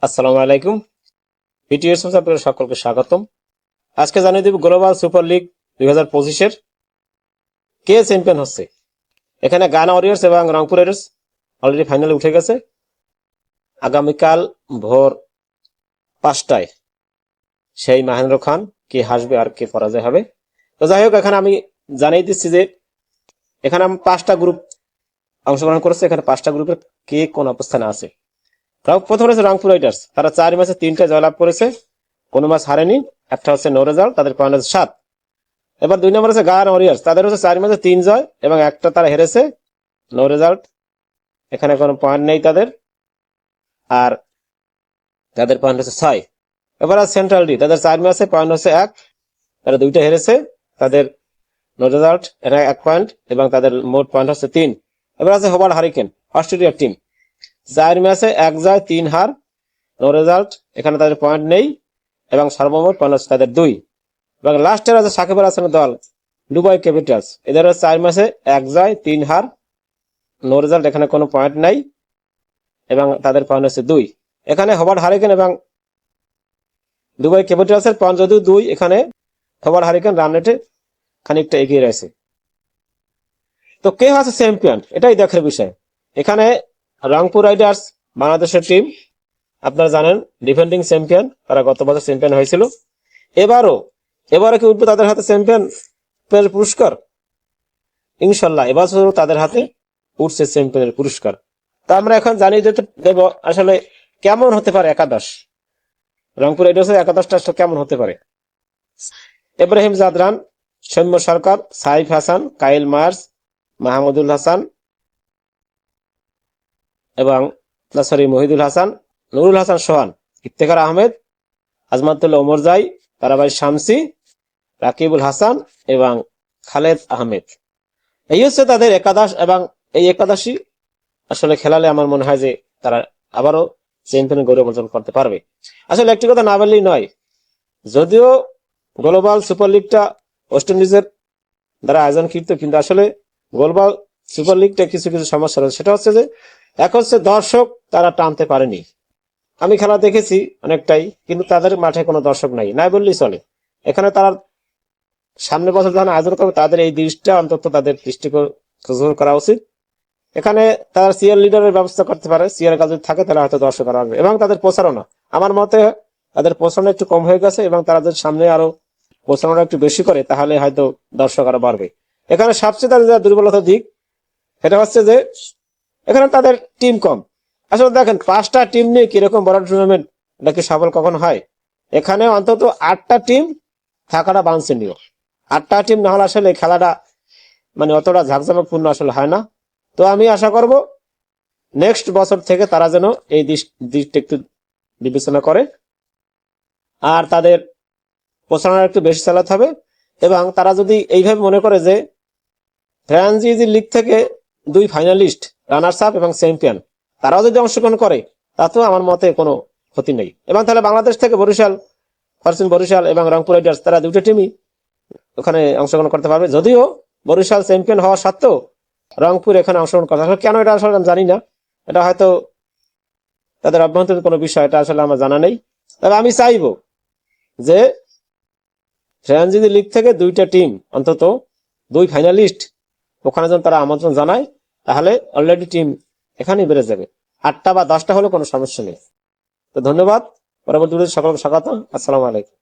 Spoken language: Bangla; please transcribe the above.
আসসালামু আলাইকুম। ভিটিএস আপনাদের সকলকে স্বাগতম। আজকে জানিয়ে দেব গ্লোবাল সুপার লিগ 2025-এর কে চ্যাম্পিয়ন হচ্ছে। এখানে গানা ওয়ারিয়র্স এবং রংপুর রাইডার্স অলরেডি ফাইনালে উঠে গেছে। আগামীকাল ভোর 5টায় সেই মহেন্দ্র খান কে হাসবে আর কে পরাজয় হবে। তো যাই হোক, এখানে আমি জানিয়ে দিচ্ছি যে এখানে 5টা গ্রুপ অংশগ্রহণ করেছে। এখানে 5টা গ্রুপের কে কোন অবস্থানে আছে। প্রথম রয়েছে রংপুর রাইডার্স, তারা 4 ম্যাচে 3টা জয়লাভ করেছে, কোনো ম্যাচ হারেনি, একটা হচ্ছে নো রেজাল্ট, তাদের পয়েন্ট হচ্ছে 7। এবার 2 নম্বর হচ্ছে গায়ানা ওয়ারিয়র্স, তাদের হচ্ছে 4 ম্যাচে 3 জয় এবং একটা তারা হেরেছে, নো রেজাল্ট, এখানে কোনো পয়েন্ট নেই তাদের, আর তাদের পয়েন্ট হচ্ছে 6। এবার আছে সেন্ট্রাল ডি, তাদের 4 ম্যাচে পয়েন্ট হচ্ছে 1, তারা 2টা হেরেছে, তাদের নো রেজাল্ট, এটা 1 পয়েন্ট এবং তাদের মোট পয়েন্ট হচ্ছে 3। এবার আছে হোবার্ট হারিকেন, অস্ট্রেলিয়ার টিম, 4 ম্যাচে 1 জয় 3 হার, নো রেজাল্ট, এখানে তাদের পয়েন্ট নেই এবং সর্বমোট পয়েন্ট হচ্ছে তাদের 2। এবং লাস্টের আছে সাকিব আল হাসানের দল দুবাই ক্যাপিটালস, এদের 4 ম্যাচে 1 জয় 3 হার, নো রেজাল্ট, এখানে কোনো পয়েন্ট নাই এবং তাদের পয়েন্ট হচ্ছে 2। এখানে হোবার্ট হারিকেন এবং দুবাই ক্যাপিটালস এর পয়েন্ট যদিও 2, এখানে হোবার্ট হারিকেন রান রেটে খানিকটা এগিয়ে রয়েছে। তো কে হচ্ছে চ্যাম্পিয়ন এটাই দেখার বিষয়। এখানে রংপুর রাইডার্স বাংলাদেশের টিম, আপনারা জানেন ডিফেন্ডিং চ্যাম্পিয়ন, তারা গত বছর চ্যাম্পিয়ন হয়েছিল। এবারও কি উঠবে তাদের হাতে চ্যাম্পিয়ন পুরস্কার? ইনশাল্লাহ এবার তাদের হাতে উঠছে চ্যাম্পিয়নের পুরস্কার। তা আমরা এখন জানিয়ে দিতে দেব আসলে কেমন হতে পারে একাদশ, রংপুর রাইডার্সের একাদশটা কেমন হতে পারে। ইব্রাহিম জাদরান, সৌম্য সরকার, সাইফ হাসান, কাইল মার্স, মাহমুদুল হাসান এবং মহিদুল হাসান, নুরুল হাসান সোহান, ইফতেখার আহমেদ, আজমাতুল্লাহ ওমরজাই, তারাবাই শামসি, রাকিবুল হাসান এবং খালেদ আহমেদ। এই হচ্ছে তাদের একাদশ এবং এই একাদশই আসলে খেলালে আমার মনে হয় যে তারা আবারও চ্যাম্পিয়নের গৌরব অর্জন করতে পারবে। আসলে একটি কথা না বললেই নয়, যদিও গ্লোবাল সুপার লিগটা ওয়েস্ট ইন্ডিজের দ্বারা আয়োজনকৃত, কিন্তু আসলে গ্লোবাল সুপার লিগটা কিছু কিছু সমস্যা রয়েছে। সেটা হচ্ছে যে এক হচ্ছে দর্শক তারা টানতে পারেনি। আমি খেলা দেখেছি অনেকটাই, কিন্তু তাদের মাঠে কোনো দর্শক নাই বললেই চলে। এখানে তারা সামনে বছর যখন আয়োজন করবে তাদের এই জিনিসটা অন্তত তাদের দৃষ্টিগোচর করা উচিত। এখানে তারা সিআর লিডারের ব্যবস্থা করতে পারে, সিআর কাজ থাকে তারা হয়তো দর্শক আসবে। এবং তাদের প্রচারণা, আমার মতে তাদের প্রচারণা একটু কম হয়ে গেছে এবং তারা যদি সামনে আরো প্রচারণা একটু বেশি করে তাহলে হয়তো দর্শক আরো বাড়বে। এখানে সবচেয়ে তাদের যা দুর্বলতার দিক সেটা হচ্ছে যে এখানে তাদের টিম কম। আসলে দেখেন 5টা টিম নিয়ে কিরকম বড় টুর্নামেন্ট নাকি সফল কখন হয়। এখানে অন্তত 8টা টিম থাকাটা বাঞ্ছনীয়। 8টা টিম না হলে আসলে খেলাটা মানে অতটা ঝাঁকঝামকপূর্ণ আসলে হয় না। তো আমি আশা করব নেক্সট বছর থেকে তারা যেন এই দিকটা একটু বিবেচনা করে আর তাদের প্রচারণা একটু বেশি চালাতে হবে। এবং তারা যদি এইভাবে মনে করে যে ফ্রাঞ্চাইজি লিগ থেকে 2 ফাইনালিস্ট, রানার্স আপ এবং চ্যাম্পিয়ন তারাও যদি অংশগ্রহণ করে তাতেও আমার মতে কোনো ক্ষতি নেই। এবং তাহলে বাংলাদেশ থেকে বরিশাল এবং রংপুর রাইডার্স তারা 2টা টিমই ওখানে অংশগ্রহণ করতে পারবে। যদিও বরিশাল চ্যাম্পিয়ন হওয়া সত্ত্বেও রংপুর এখানে অংশগ্রহণ করতে হবে, কেন এটা আসলে আমি জানি না, এটা হয়তো তাদের অভ্যন্তরীণ কোনো বিষয়, এটা আসলে আমার জানা নেই। তবে আমি চাইবো যে ফ্রাঞ্চাইজি লিগ থেকে 2টা টিম, অন্তত 2 ফাইনালিস্ট ওখানে যখন তারা আমন্ত্রণ জানায় তাহলে অলরেডি টিম এখানেই বেড়ে যাবে। 8টা বা 10টা হলে কোনো সমস্যা নেই। তো ধন্যবাদ, পরবর্তী সকলকে স্বাগতম। আসসালামু আলাইকুম।